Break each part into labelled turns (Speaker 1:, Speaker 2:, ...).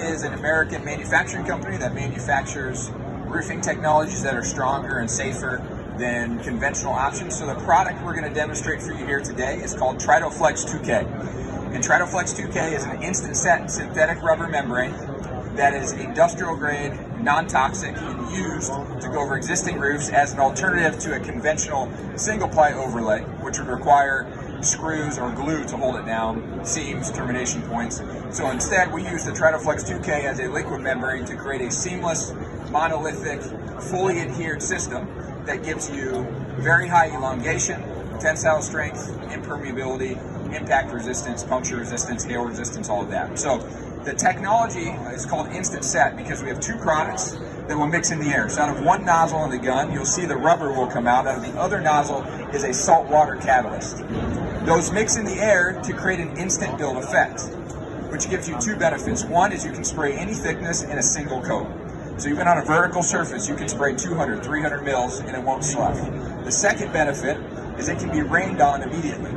Speaker 1: is an American manufacturing company that manufactures roofing technologies that are stronger and safer than conventional options. So the product we're going to demonstrate for you here today is called TritoFlex 2K. And TritoFlex 2K is an instant set synthetic rubber membrane that is industrial grade, non-toxic, and used to go over existing roofs as an alternative to a conventional single ply overlay, which would require screws or glue to hold it down, seams, termination points. So instead, we use the TritoFlex 2K as a liquid membrane to create a seamless, monolithic, fully adhered system that gives you very high elongation, tensile strength, impermeability, impact resistance, puncture resistance, hail resistance, all of that. So the technology is called instant set because we have two products that will mix in the air. So out of one nozzle in the gun, you'll see the rubber will come out. Out of the other nozzle is a salt water catalyst. Those mix in the air to create an instant build effect, which gives you two benefits. One is you can spray any thickness in a single coat. So even on a vertical surface, you can spray 200, 300 mils and it won't slough. The second benefit is it can be rained on immediately.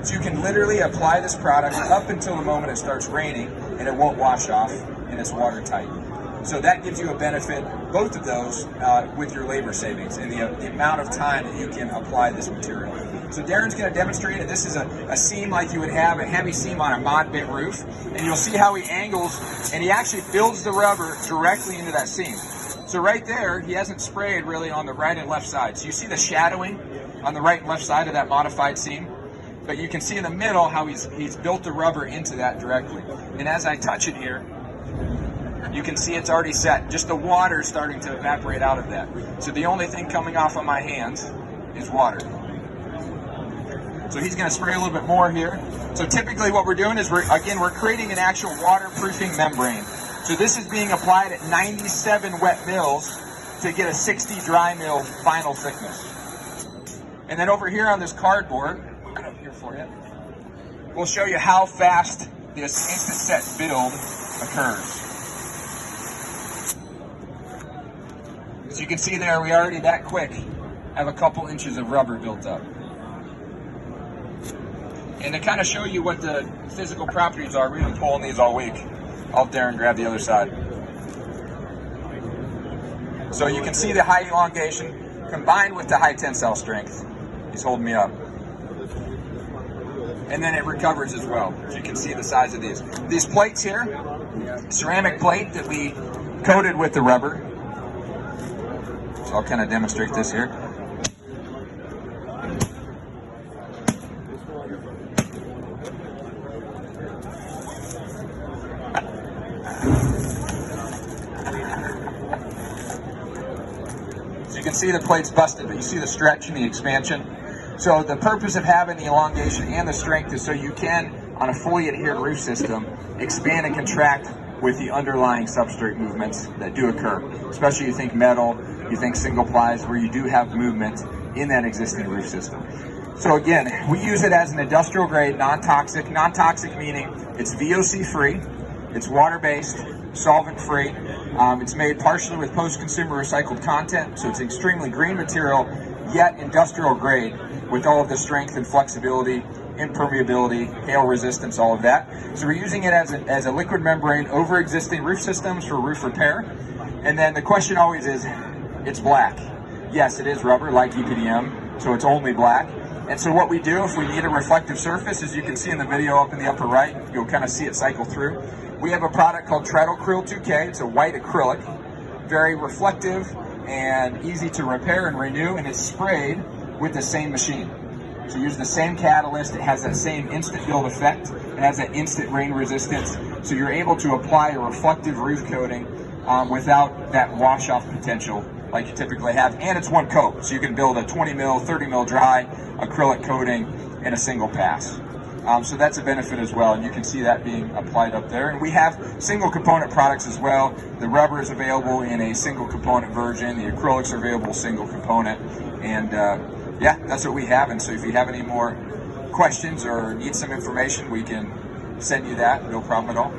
Speaker 1: So you can literally apply this product up until the moment it starts raining and it won't wash off and it's watertight. So that gives you a benefit, both of those, with your labor savings and the amount of time that you can apply this material. So Darren's going to demonstrate it. This is a seam like you would have, a heavy seam on a mod bit roof. And you'll see how he angles and he actually builds the rubber directly into that seam. So right there, he hasn't sprayed really on the right and left side. So you see the shadowing on the right and left side of that modified seam. But you can see in the middle how he's built the rubber into that directly. And as I touch it here, you can see it's already set. Just the water is starting to evaporate out of that. So the only thing coming off of my hands is water. So he's going to spray a little bit more here. So typically what we're doing is we're creating an actual waterproofing membrane. So this is being applied at 97 wet mils to get a 60 dry mil final thickness. And then over here on this cardboard, right up here for you, we'll show you how fast this instant set build occurs. So you can see there, we already that quick have a couple inches of rubber built up. And to kind of show you what the physical properties are, we've been pulling these all week. I'll have Darren grab the other side. So you can see the high elongation combined with the high tensile strength. He's holding me up. And then it recovers as well. So you can see the size of these. These plates here, ceramic plate that we coated with the rubber. So I'll kind of demonstrate this here. So you can see the plate's busted, but you see the stretch and the expansion. So the purpose of having the elongation and the strength is so you can, on a fully adhered roof system, expand and contract with the underlying substrate movements that do occur. Especially you think metal, you think single plies, where you do have movement in that existing roof system. So again, we use it as an industrial grade, non-toxic. Non-toxic meaning it's VOC free, it's water-based, solvent-free. It's made partially with post-consumer recycled content, so it's extremely green material, yet industrial grade with all of the strength and flexibility, impermeability, hail resistance, all of that. So we're using it as a liquid membrane over existing roof systems for roof repair. And then the question always is, it's black. Yes, it is rubber like EPDM, so it's only black. And so what we do if we need a reflective surface, as you can see in the video up in the upper right, you'll kind of see it cycle through. We have a product called TritoFlex 2K. It's a white acrylic, very reflective and easy to repair and renew, and it's sprayed with the same machine. So use the same catalyst, it has that same instant build effect, it has that instant rain resistance, so you're able to apply a reflective roof coating without that wash off potential like you typically have, and it's one coat, so you can build a 20 mil, 30 mil dry acrylic coating in a single pass. So that's a benefit as well, and you can see that being applied up there. And we have single component products as well. The rubber is available in a single component version, the acrylics are available single component, and yeah, that's what we have. And so if you have any more questions or need some information, we can send you that, no problem at all.